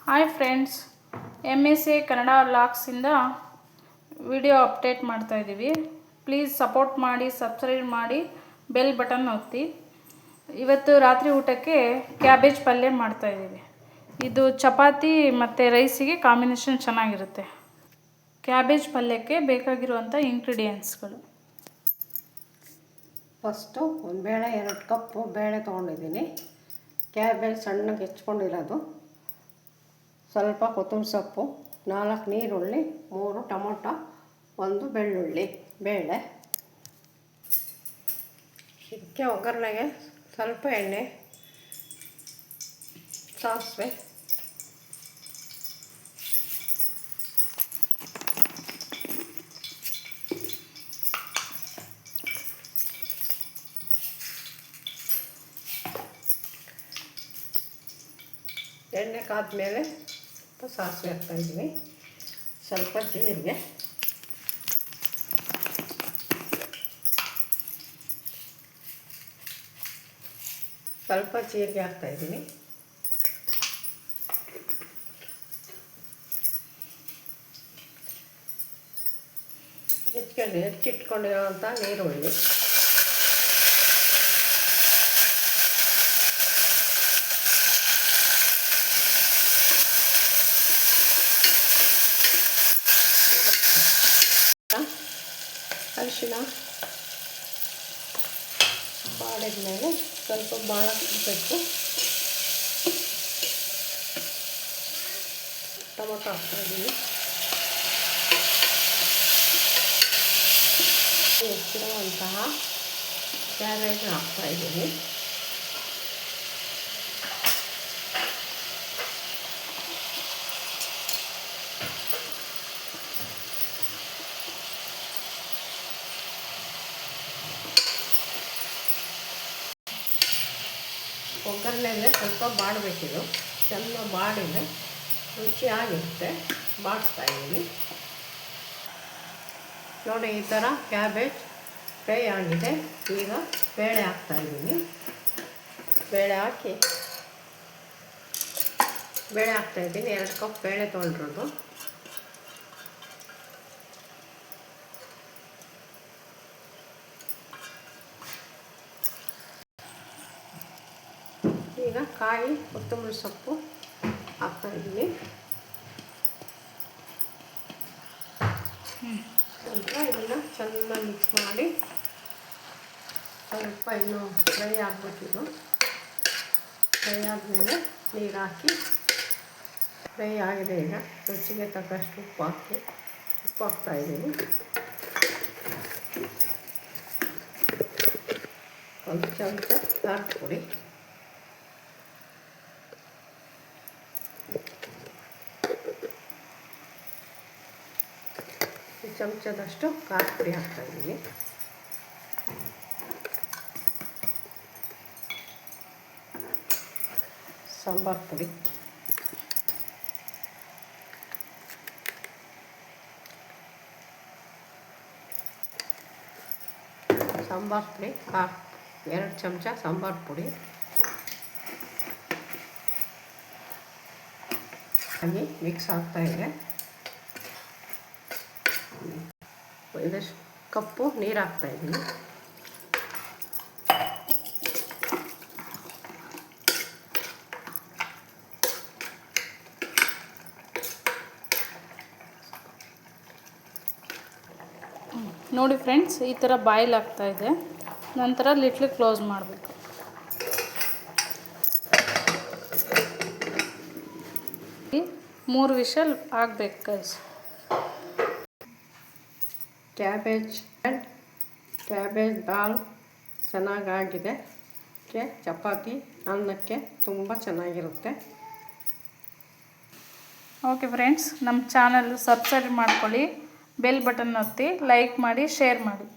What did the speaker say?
Hi friends, MSA Kannada ವ್ಲಾಗ್ಸಿಂದ video update ಮಾಡ್ತಾಯಿದ್ದೀವಿ. Please support ಮಾಡಿ, ಸಬ್ಸ್ಕ್ರೈಬ್ ಮಾಡಿ, ಬೆಲ್ ಬಟನ್ ಒತ್ತಿ. ಇವತ್ತು ರಾತ್ರಿ ಊಟಕ್ಕೆ ಕ್ಯಾಬೇಜ್ ಪಲ್ಯ ಮಾಡ್ತಾಯಿದ್ದೀವಿ. ಇದು ಚಪಾತಿ ಮತ್ತು ರೈಸಿಗೆ ಕಾಂಬಿನೇಷನ್ ಚೆನ್ನಾಗಿರುತ್ತೆ. ಕ್ಯಾಬೇಜ್ ಪಲ್ಯಕ್ಕೆ ಬೇಕಾಗಿರುವಂಥ ಇಂಗ್ರೀಡಿಯೆಂಟ್ಸ್ಗಳು: ಫಸ್ಟು ಒಂದು ಬೇಳೆ 2 ಕಪ್ಪು ಬೇಳೆ ತೊಗೊಂಡಿದ್ದೀನಿ. ಕ್ಯಾಬೇಜ್ ಸಣ್ಣಗೆ ಹೆಚ್ಕೊಂಡಿರೋದು, ಸ್ವಲ್ಪ ಕೊತ್ತಂಬರಿ ಸೊಪ್ಪು, 4 ನೀರುಳ್ಳಿ, 3 ಟೊಮೊಟೊ, 1 ಬೆಳ್ಳುಳ್ಳಿ, ಬೇಳೆ. ಇದಕ್ಕೆ ಒಗ್ಗರಣೆಗೆ ಸ್ವಲ್ಪ ಎಣ್ಣೆ, ಸಾಸಿವೆ, ಎಣ್ಣೆ ಕಾದ್ಮೇಲೆ ಸಾಸಿವೆ ಹಾಕ್ತಾಯಿದ್ದೀನಿ, ಸ್ವಲ್ಪ ಜೀರಿಗೆ, ಹಾಕ್ತಾಯಿದ್ದೀನಿ. ಹೆಚ್ಚಿಟ್ಕೊಂಡಿರೋಂಥ ನೀರುಳ್ಳಿ, ಅರಿಶಿನ ಬಾಡಿದ್ಮೇಲೆ ಸ್ವಲ್ಪ ಭಾಳ ಬಿಡಬೇಕು. ಟೊಮೊಟೊ ಹಾಕ್ತಾಯಿದ್ದೀನಿ, ಹೆಚ್ಚಿರುವಂತಹ ಕ್ಯಾಬೇಜ್ ಹಾಕ್ತಾಯಿದ್ದೀನಿ. ಒಗ್ಗರಣೆಯಲ್ಲೇ ಸ್ವಲ್ಪ ಬಾಡಬೇಕಿದು, ಚೆನ್ನಾಗಿ ಬಾಡಿದರೆ ರುಚಿಯಾಗಿರುತ್ತೆ. ಬಾಡಿಸ್ತಾಯಿದ್ದೀನಿ ನೋಡಿ. ಈ ಥರ ಕ್ಯಾಬೇಜ್ ಫ್ರೈ ಆಗಿದೆ. ಈಗ ಬೇಳೆ ಹಾಕ್ತಾಯಿದ್ದೀನಿ. ಬೇಳೆ ಹಾಕ್ತಾಯಿದ್ದೀನಿ. 2 ಕಪ್ ಬೇಳೆ ತೊಗೊಂಡಿರೋದು. ಈಗ ಕಾಯಿ ಕೊತ್ತಂಬರಿ ಸೊಪ್ಪು ಹಾಕ್ತಾಯಿದ್ದೀನಿ. ಸ್ವಲ್ಪ ಇದನ್ನು ಚೆನ್ನಾಗಿ ಮಿಕ್ಸ್ ಮಾಡಿ, ಸ್ವಲ್ಪ ಇನ್ನೂ ಫ್ರೈ ಆಗಬೇಕಿದು. ಫ್ರೈ ಆದಮೇಲೆ ನೀರು ಹಾಕಿ, ಫ್ರೈ ಆಗಿದೆ. ಈಗ ರುಚಿಗೆ ತಕ್ಕಷ್ಟು ಉಪ್ಪು ಹಾಕ್ತಾಯಿದ್ದೀನಿ. ಒಂದು ಚಮಚ ಖಾರದ ಪುಡಿ, ಚಮಚದಷ್ಟು ಖಾರದ ಪುಡಿ ಹಾಕ್ತಾಯಿದ್ದೀನಿ. ಸಾಂಬಾರು ಪುಡಿ, ಸಾಂಬಾರು ಪುಡಿ 2 ಚಮಚ ಸಾಂಬಾರು ಪುಡಿ ಹಾಗೆ ಮಿಕ್ಸ್ ಆಗ್ತಾಯಿದೆ. ಇದಷ್ಟು ಕಪ್ಪು ನೀರು ಹಾಕ್ತಾಯಿದ್ದೀನಿ. ನೋಡಿ ಫ್ರೆಂಡ್ಸ್, ಈ ಥರ ಬಾಯ್ಲ್ ಆಗ್ತಾಯಿದೆ. ನಂತರ ಲಿಟ್ಲಿ ಕ್ಲೋಸ್ ಮಾಡಬೇಕು. ಮೂರು ವಿಷಲ್ ಆಗಬೇಕು ಗೈಸ್. ಕ್ಯಾಬೇಜ್ ದಾಲ್ ಚೆನ್ನಾಗಾಗಿದೆ. ಚಪಾತಿ ಅನ್ನಕ್ಕೆ ತುಂಬ ಚೆನ್ನಾಗಿರುತ್ತೆ. ಓಕೆ ಫ್ರೆಂಡ್ಸ್, ನಮ್ಮ ಚಾನಲ್ ಸಬ್ಸ್ಕ್ರೈಬ್ ಮಾಡ್ಕೊಳ್ಳಿ, ಬೆಲ್ ಬಟನ್ ಒತ್ತಿ, ಲೈಕ್ ಮಾಡಿ, ಶೇರ್ ಮಾಡಿ.